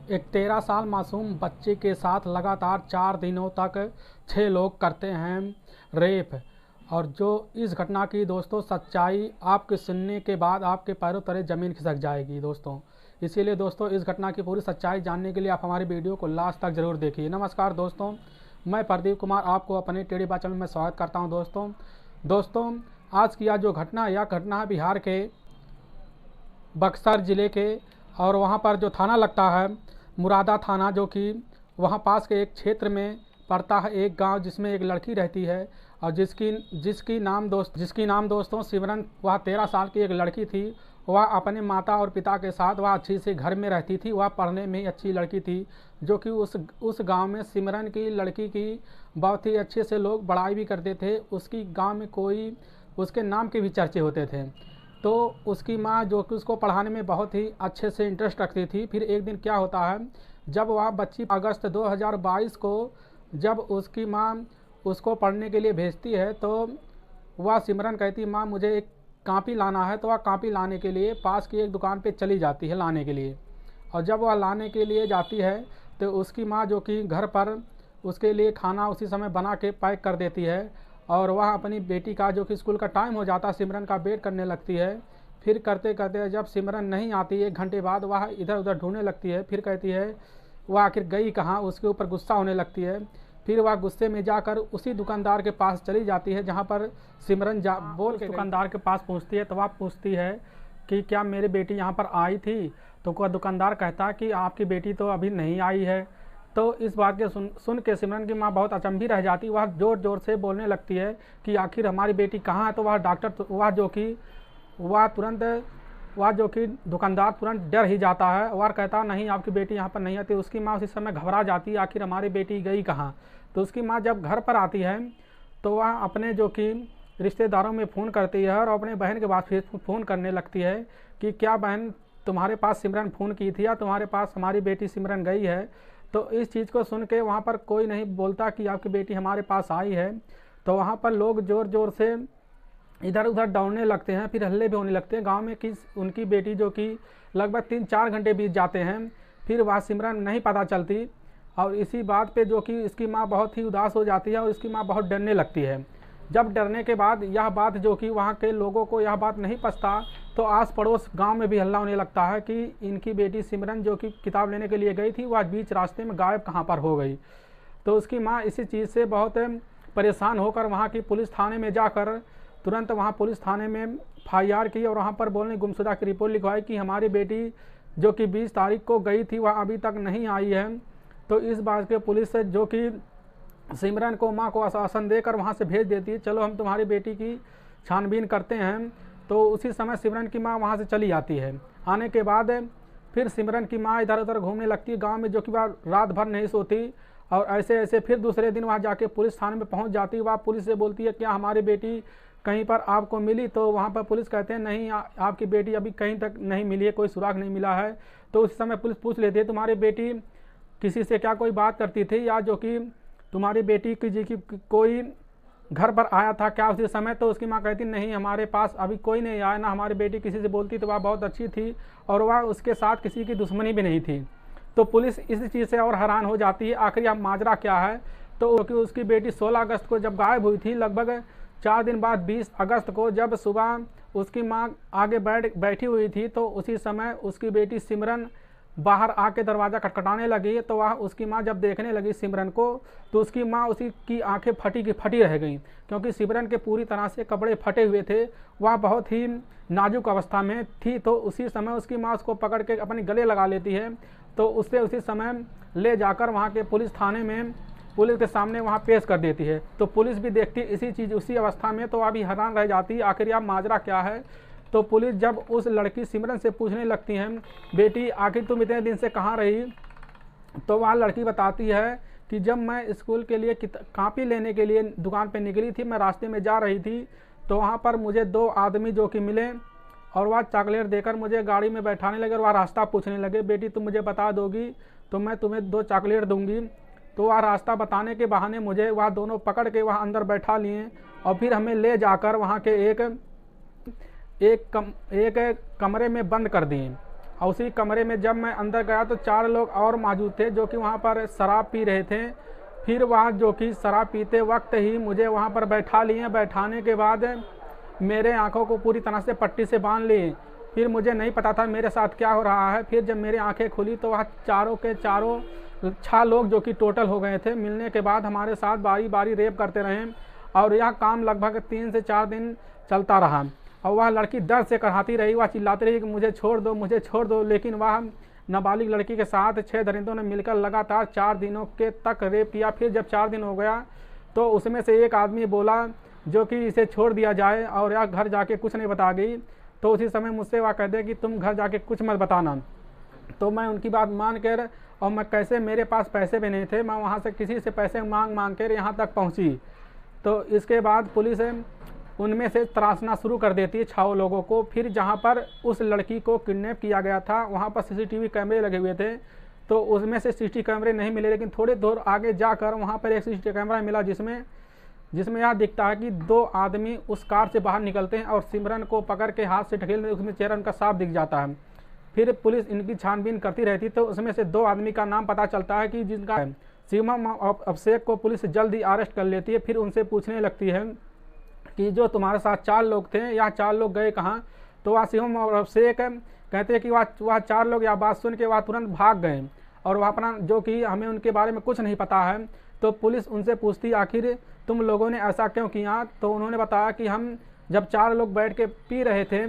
एक 13 साल मासूम बच्चे के साथ लगातार 4 दिनों तक 6 लोग करते हैं रेप। और जो इस घटना की दोस्तों सच्चाई आपके सुनने के बाद आपके पैरों तले ज़मीन खिसक जाएगी दोस्तों। इसीलिए दोस्तों इस घटना की पूरी सच्चाई जानने के लिए आप हमारी वीडियो को लास्ट तक ज़रूर देखिए। नमस्कार दोस्तों, मैं प्रदीप कुमार आपको अपने टेढ़ी बात चैनल में स्वागत करता हूं। दोस्तों आज की यह घटना है बिहार के बक्सर ज़िले के, और वहां पर जो थाना लगता है मुरादा थाना, जो कि वहां पास के एक क्षेत्र में पड़ता है, एक गांव जिसमें एक लड़की रहती है और जिसकी नाम दोस्तों सिमरन। वह 13 साल की एक लड़की थी। वह अपने माता और पिता के साथ वह अच्छी से घर में रहती थी। वह पढ़ने में अच्छी लड़की थी, जो कि उस गांव में सिमरन की लड़की की बहुत ही अच्छे से लोग बड़ाई भी करते थे। उसकी गांव में कोई उसके नाम के भी चर्चे होते थे। तो उसकी माँ जो कि उसको पढ़ाने में बहुत ही अच्छे से इंटरेस्ट रखती थी। फिर एक दिन क्या होता है, जब वह बच्ची अगस्त 2022 को जब उसकी माँ उसको पढ़ने के लिए भेजती है, तो वह सिमरन कहती, माँ मुझे एक कॉपी लाना है। तो वह कॉपी लाने के लिए पास की एक दुकान पे चली जाती है लाने के लिए। और जब वह लाने के लिए जाती है तो उसकी माँ जो कि घर पर उसके लिए खाना उसी समय बना के पैक कर देती है। और वह अपनी बेटी का जो कि स्कूल का टाइम हो जाता है, सिमरन का वेट करने लगती है। फिर करते करते जब सिमरन नहीं आती, 1 घंटे बाद वह इधर उधर ढूंढने लगती है। फिर कहती है वह आखिर गई कहाँ, उसके ऊपर गुस्सा होने लगती है। फिर वह गुस्से में जाकर उसी दुकानदार के पास चली जाती है जहाँ पर सिमरन बोल के दुकानदार के पास पहुँचती है। तो वह पूछती है कि क्या मेरी बेटी यहाँ पर आई थी? तो वह दुकानदार कहता है कि आपकी बेटी तो अभी नहीं आई है। तो इस बात के सुन के सिमरन की माँ बहुत अचंभी रह जाती। वह ज़ोर ज़ोर से बोलने लगती है कि आखिर हमारी बेटी कहाँ है। तो वह जो कि दुकानदार तुरंत डर ही जाता है। वह कहता नहीं, आपकी बेटी यहाँ पर नहीं आती। उसकी माँ उसी समय घबरा जाती है, आखिर हमारी बेटी गई कहाँ। तो उसकी माँ जब घर पर आती है तो वह अपने जो कि रिश्तेदारों में फ़ोन करती है और अपने बहन के पास फिर फ़ोन करने लगती है कि क्या बहन तुम्हारे पास सिमरन फ़ोन की थी या तुम्हारे पास हमारी बेटी सिमरन गई है। तो इस चीज़ को सुन के वहाँ पर कोई नहीं बोलता कि आपकी बेटी हमारे पास आई है। तो वहाँ पर लोग ज़ोर ज़ोर से इधर उधर दौड़ने लगते हैं, फिर हल्ले भी होने लगते हैं गांव में कि उनकी बेटी जो कि लगभग 3-4 घंटे बीत जाते हैं, फिर वह सिमरन नहीं पता चलती। और इसी बात पे जो कि इसकी माँ बहुत ही उदास हो जाती है और इसकी माँ बहुत डरने लगती है। जब डरने के बाद यह बात जो कि वहाँ के लोगों को यह बात नहीं पछता, तो आस पड़ोस गांव में भी हल्ला होने लगता है कि इनकी बेटी सिमरन जो कि किताब लेने के लिए गई थी, वह बीच रास्ते में गायब कहाँ पर हो गई। तो उसकी माँ इसी चीज़ से बहुत परेशान होकर वहाँ की पुलिस थाने में जाकर तुरंत वहाँ पुलिस थाने में FIR की और वहाँ पर बोलने गुमशुदा की रिपोर्ट लिखवाई कि हमारी बेटी जो कि 20 तारीख को गई थी वह अभी तक नहीं आई है। तो इस बात के पुलिस से जो कि सिमरन को माँ को आश्वासन देकर वहाँ से भेज देती है, चलो हम तुम्हारी बेटी की छानबीन करते हैं। तो उसी समय सिमरन की माँ वहाँ से चली आती है। आने के बाद फिर सिमरन की माँ इधर उधर घूमने लगती है गाँव में, जो कि वह रात भर नहीं सोती। और ऐसे ऐसे फिर दूसरे दिन वहाँ जाके पुलिस थाने में पहुँच जाती है। वह पुलिस से बोलती है क्या हमारी बेटी कहीं पर आपको मिली? तो वहाँ पर पुलिस कहते हैं नहीं, आपकी बेटी अभी कहीं तक नहीं मिली है, कोई सुराग नहीं मिला है। तो उस समय पुलिस पूछ लेती है तुम्हारी बेटी किसी से क्या कोई बात करती थी, या जो कि तुम्हारी बेटी की जी की कोई घर पर आया था क्या उसी समय? तो उसकी माँ कहती नहीं, हमारे पास अभी कोई नहीं आया, ना हमारी बेटी किसी से बोलती, तो वह बहुत अच्छी थी और वह उसके साथ किसी की दुश्मनी भी नहीं थी। तो पुलिस इस चीज़ से और हैरान हो जाती है आखिर यह माजरा क्या है। तो कि उसकी बेटी 16 अगस्त को जब गायब हुई थी, लगभग 4 दिन बाद 20 अगस्त को जब सुबह उसकी माँ आगे बैठी हुई थी, तो उसी समय उसकी बेटी सिमरन बाहर आके दरवाज़ा खटखटाने लगी। तो वह उसकी माँ जब देखने लगी सिमरन को, तो उसकी माँ उसी की आंखें फटी की फटी रह गईं, क्योंकि सिमरन के पूरी तरह से कपड़े फटे हुए थे, वह बहुत ही नाजुक अवस्था में थी। तो उसी समय उसकी माँ उसको पकड़ के अपने गले लगा लेती है। तो उससे उसी समय ले जाकर वहाँ के पुलिस थाने में पुलिस के सामने वहाँ पेश कर देती है। तो पुलिस भी देखती इसी चीज़ उसी अवस्था में, तो अभी हैरान रह जाती है आखिर यह माजरा क्या है। तो पुलिस जब उस लड़की सिमरन से पूछने लगती है बेटी आखिर तुम इतने दिन से कहाँ रही, तो वह लड़की बताती है कि जब मैं स्कूल के लिए कॉपी लेने के लिए दुकान पे निकली थी, मैं रास्ते में जा रही थी, तो वहाँ पर मुझे 2 आदमी जो कि मिले और वह चॉकलेट देकर मुझे गाड़ी में बैठाने लगे और वह रास्ता पूछने लगे, बेटी तुम मुझे बता दोगी तो मैं तुम्हें 2 चॉकलेट दूंगी। तो वह रास्ता बताने के बहाने मुझे वह दोनों पकड़ के वहाँ अंदर बैठा लिए और फिर हमें ले जाकर वहाँ के एक कमरे में बंद कर दिए। और उसी कमरे में जब मैं अंदर गया तो 4 लोग और मौजूद थे जो कि वहाँ पर शराब पी रहे थे। फिर वहाँ जो कि शराब पीते वक्त ही मुझे वहाँ पर बैठा लिए। बैठाने के बाद मेरे आंखों को पूरी तरह से पट्टी से बांध लिए। फिर मुझे नहीं पता था मेरे साथ क्या हो रहा है। फिर जब मेरी आंखें खुली तो वहाँ चारों के चारों 6 लोग जो कि टोटल हो गए थे। मिलने के बाद हमारे साथ बारी बारी रेप करते रहे और यह काम लगभग 3 से 4 दिन चलता रहा। और वह लड़की दर्द से कराहती रही, वह चिल्लाती रही कि मुझे छोड़ दो, मुझे छोड़ दो। लेकिन वह नाबालिग लड़की के साथ 6 दरिंदों ने मिलकर लगातार 4 दिनों के तक रेप किया। फिर जब 4 दिन हो गया तो उसमें से एक आदमी बोला जो कि इसे छोड़ दिया जाए और यह घर जाके कुछ नहीं बता गई। तो उसी समय मुझसे वह कहते कि तुम घर जाके कुछ मत बताना। तो मैं उनकी बात मान कर, और मैं कैसे, मेरे पास पैसे भी नहीं थे, मैं वहाँ से किसी से पैसे मांग कर यहाँ तक पहुँची। तो इसके बाद पुलिस उनमें से तराशना शुरू कर देती है 6 लोगों को। फिर जहाँ पर उस लड़की को किडनैप किया गया था वहाँ पर CCTV कैमरे लगे हुए थे, तो उसमें से CCTV कैमरे नहीं मिले। लेकिन थोड़ी दूर आगे जाकर वहाँ पर एक CCTV कैमरा मिला जिसमें यह दिखता है कि 2 आदमी उस कार से बाहर निकलते हैं और सिमरन को पकड़ के हाथ से ढकेलते, उसमें चेहरा उनका साफ दिख जाता है। फिर पुलिस इनकी छानबीन करती रहती तो उसमें से 2 आदमी का नाम पता चलता है कि जिनका है शिवम और अभिषेक को पुलिस जल्दी अरेस्ट कर लेती है। फिर उनसे पूछने लगती है कि जो तुम्हारे साथ 4 लोग थे, या 4 लोग गए कहाँ? तो वह शिवम और अभिषेक कहते हैं कि वह 4 लोग यह बात सुन के वह तुरंत भाग गए और वह अपना, जो कि हमें उनके बारे में कुछ नहीं पता है। तो पुलिस उनसे पूछती आखिर तुम लोगों ने ऐसा क्यों किया? तो उन्होंने बताया कि हम जब 4 लोग बैठ के पी रहे थे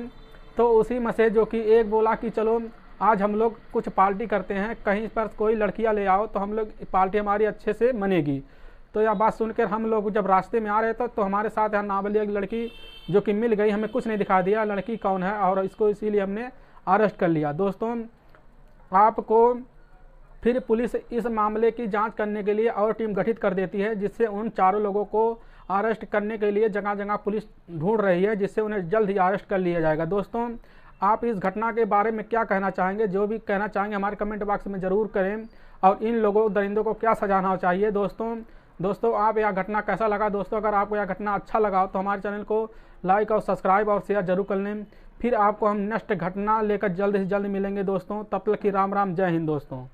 तो उसी में से जो कि एक बोला कि चलो आज हम लोग कुछ पार्टी करते हैं, कहीं पर कोई लड़कियां ले आओ तो हम लोग पार्टी हमारी अच्छे से मनेगी। तो यह बात सुनकर हम लोग जब रास्ते में आ रहे थे तो हमारे साथ यहाँ नाबालिग लड़की जो कि मिल गई, हमें कुछ नहीं दिखा दिया लड़की कौन है, और इसको इसीलिए हमने अरेस्ट कर लिया। दोस्तों, आपको फिर पुलिस इस मामले की जांच करने के लिए और टीम गठित कर देती है, जिससे उन 4 लोगों को अरेस्ट करने के लिए जगह जगह पुलिस ढूंढ रही है, जिससे उन्हें जल्द ही अरेस्ट कर लिया जाएगा। दोस्तों, आप इस घटना के बारे में क्या कहना चाहेंगे? जो भी कहना चाहेंगे हमारे कमेंट बॉक्स में ज़रूर करें, और इन लोगों दरिंदों को क्या सजा होना चाहिए। दोस्तों आप यह घटना कैसा लगा? दोस्तों, अगर आपको यह घटना अच्छा लगा तो हमारे चैनल को लाइक और सब्सक्राइब और शेयर जरूर कर लें। फिर आपको हम नेक्स्ट घटना लेकर जल्द से जल्द मिलेंगे दोस्तों। तब तक की राम राम, जय हिंद दोस्तों।